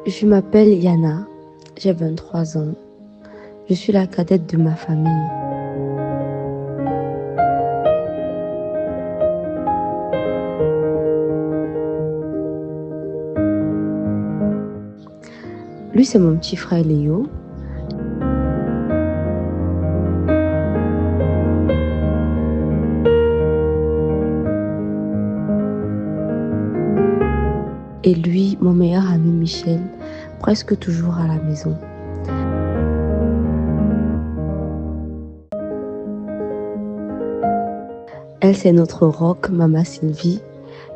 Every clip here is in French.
Je m'appelle Yana, j'ai 23 ans. Je suis la cadette de ma famille. Lui, c'est mon petit frère Léo. Et lui, mon meilleur ami Michel, presque toujours à la maison. Elle, c'est notre rock, Maman Sylvie,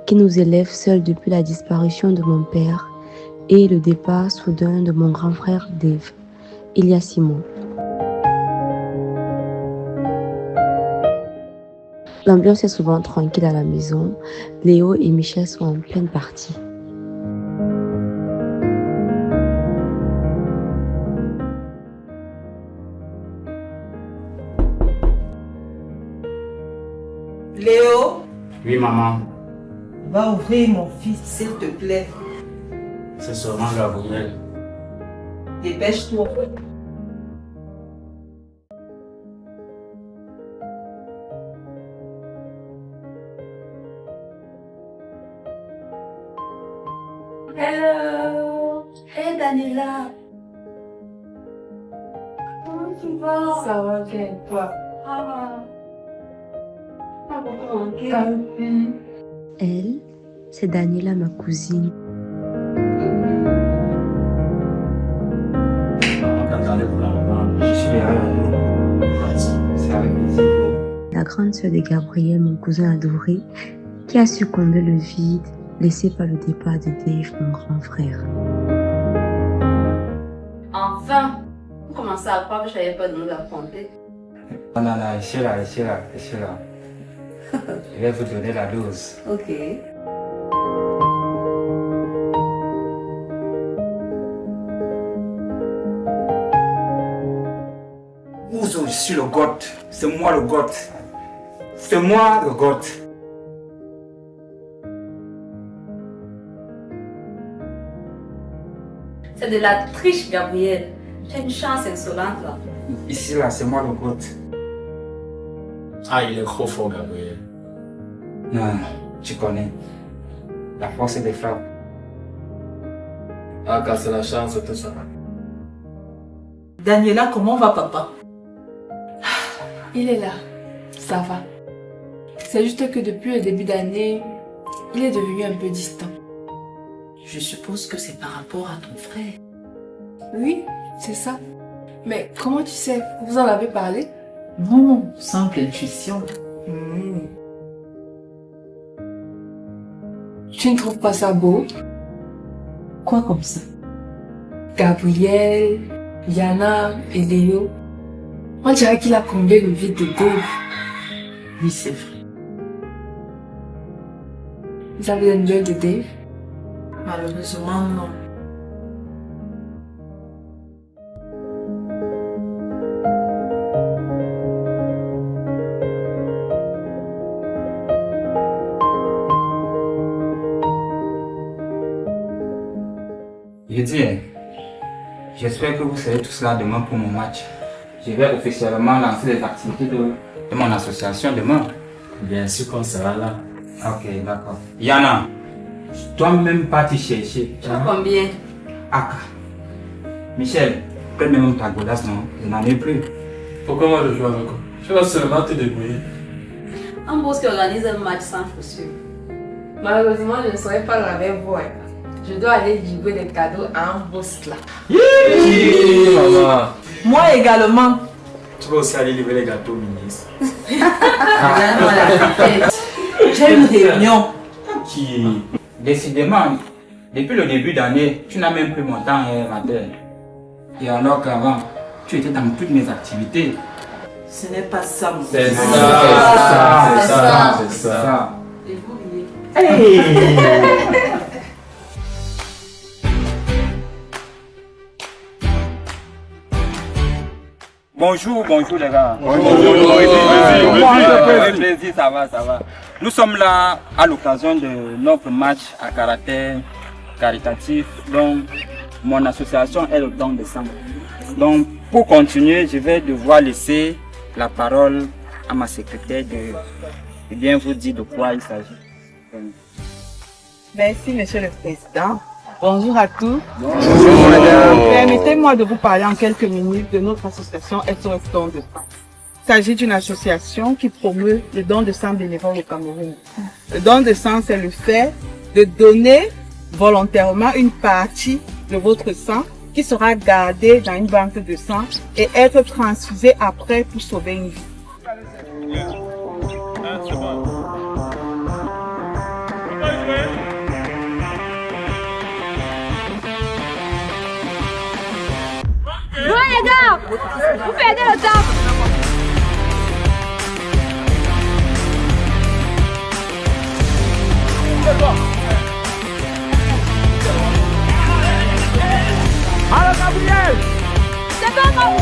qui nous élève seule depuis la disparition de mon père et le départ soudain de mon grand frère Dave, il y a 6 mois. L'ambiance est souvent tranquille à la maison. Léo et Michel sont en pleine partie. Léo? Oui, maman. Va ouvrir mon fils, s'il te plaît. C'est seulement Gabriel. Dépêche-toi. Hello! Hey Daniela! Comment tu vas? Ça va bien, toi? Ah! T'as beaucoup manqué. Elle, c'est Daniela, ma cousine. Attendez pour la maman. Je suis là. C'est avec plaisir. La grande sœur de Gabriel, mon cousin adoré, qui a su combler le vide laissé par le départ de Dave, mon grand frère. Enfin! Vous commencez à croire que je n'avais pas de nous affronter. Non, ici là. Je vais vous donner la dose. Ok. Ouzo, je suis le goth. C'est moi le goth. C'est moi le goth. C'est de la triche, Gabriel. Tu as une chance insolente là. Ici là, c'est moi le goth. Ah, il est trop fort, Gabriel. Non, tu connais. La force des frappes. Ah, car c'est la chance, tout ça. Daniela, comment va papa? Il est là. Ça va. C'est juste que depuis le début d'année, il est devenu un peu distant. Je suppose que c'est par rapport à ton frère. Oui, c'est ça. Mais comment tu sais? Vous en avez parlé? Non, simple intuition. Tu ne trouves pas ça beau? Quoi comme ça? Gabriel, Yana et Léo. On dirait qu'il a comblé le vide de Dave. Oui, c'est vrai. Vous avez des nouvelles de Dave? Malheureusement, non. Je dis, j'espère que vous serez tous là demain pour mon match. Je vais officiellement lancer les activités de mon association demain. Bien sûr qu'on sera là. Ok, d'accord. Yana, toi-même pas te chercher. Tu as combien? Aka. Michel, prends-moi ta godasse, non? Je n'en ai plus. Pourquoi moi je joue avec toi? Tu vas seulement te débrouiller. Un boss qui organise un match sans chaussures. Malheureusement, je ne serai pas là avec vous. Je dois aller livrer des cadeaux à un boss là. Maman. Moi également. Tu vas aussi aller livrer les gâteaux ministres. J'ai une réunion. Qui, décidément, depuis le début d'année, tu n'as même plus mon temps, matin. Et alors qu'avant, tu étais dans toutes mes activités. Ce n'est pas ça, mon C'est fils. ça. Et vous, oubliez. Hey! Bonjour les gars. Bonjour, plaisir, ça va. Nous sommes là à l'occasion de notre match à caractère caritatif. Donc, mon association est le don de sang. Donc, pour continuer, je vais devoir laisser la parole à ma secrétaire de bien vous dire de quoi il s'agit. Merci, Monsieur le Président. Bonjour à tous. Bonjour, madame. Permettez-moi de vous parler en quelques minutes de notre association SOS Don de sang. Il s'agit d'une association qui promeut le don de sang bénévole au Cameroun. Le don de sang, c'est le fait de donner volontairement une partie de votre sang qui sera gardée dans une banque de sang et être transfusée après pour sauver une vie. Ouais les gars, vous perdez le temps. Alors Gabriel, C'est pas bon.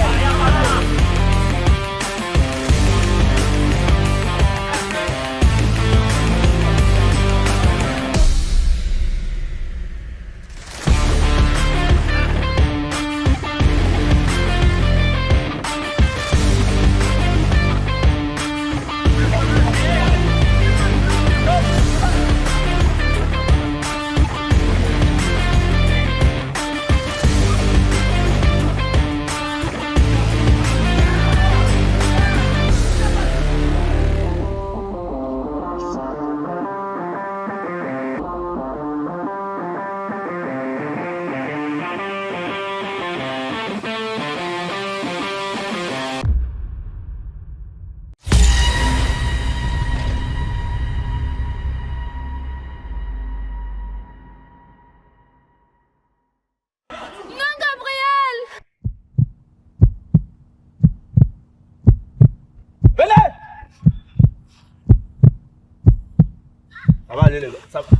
ça va aller les gars, ça va.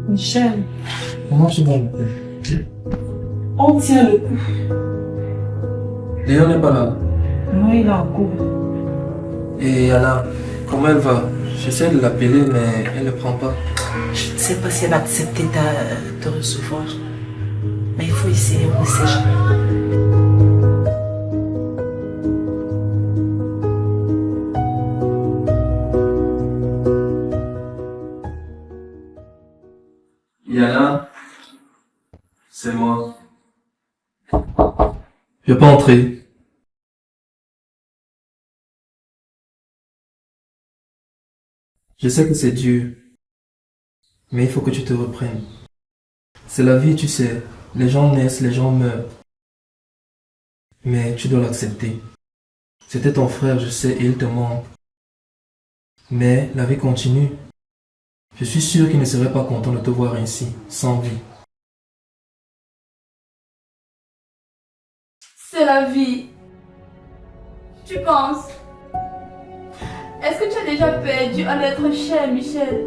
Michel, Comment tu vas? on tient le coup. Léon n'est pas là. Non, il est en cours. Et Yana, comment elle va? J'essaie de l'appeler, mais elle ne prend pas. Je ne sais pas si elle va accepter de te recevoir. Mais il faut essayer, on ne sait jamais. Yana, c'est moi. Je vais pas entrer. Je sais que c'est dur, mais il faut que tu te reprennes. C'est la vie, tu sais. Les gens naissent, les gens meurent. Mais tu dois l'accepter. C'était ton frère, je sais, et il te manque. Mais la vie continue. Je suis sûr qu'il ne serait pas content de te voir ainsi, sans vie. C'est la vie. Tu penses? Est-ce que tu as déjà perdu un être cher, Michel?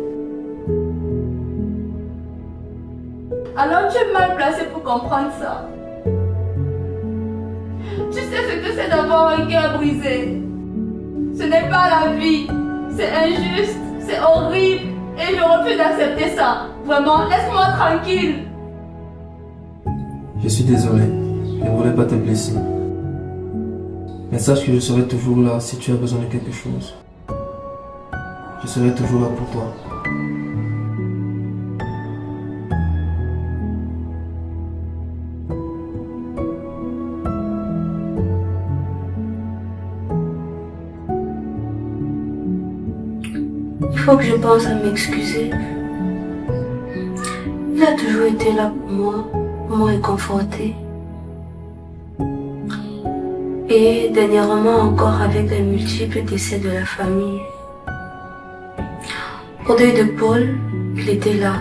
Alors tu es mal placé pour comprendre ça. Tu sais ce que c'est d'avoir un cœur brisé. Ce n'est pas la vie. C'est injuste, c'est horrible. Et je refuse d'accepter ça. Vraiment, laisse-moi tranquille. Je suis désolé. Je ne voulais pas te blesser. Mais sache que je serai toujours là si tu as besoin de quelque chose. Je serai toujours là pour toi. faut que je pense à m'excuser. Il a toujours été là pour me réconforter. Et dernièrement encore avec les multiples décès de la famille. Au deuil de Paul, il était là,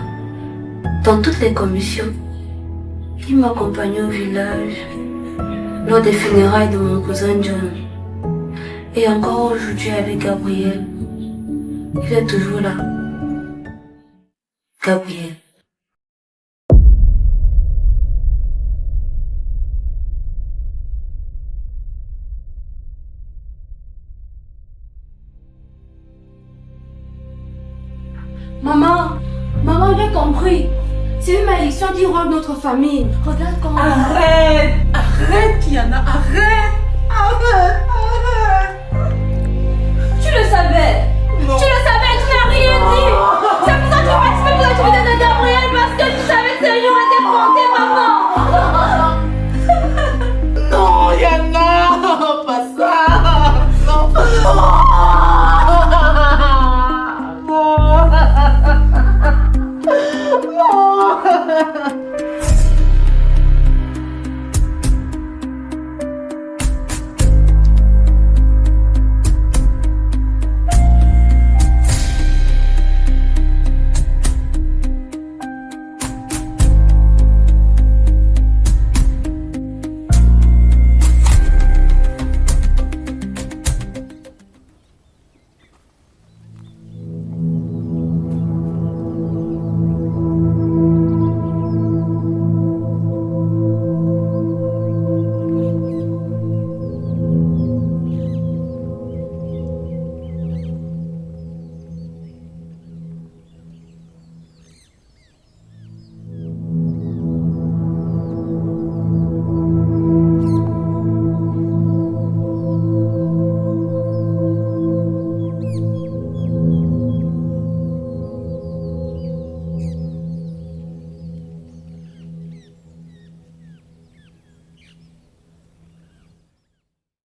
dans toutes les commissions. Il m'accompagnait au village, lors des funérailles de mon cousin John. Et encore aujourd'hui avec Gabriel. Il est toujours là. Gabriel. Maman, j'ai compris. C'est une malédiction qui ronge notre famille. Regarde comment... Arrête, Kiana, arrête.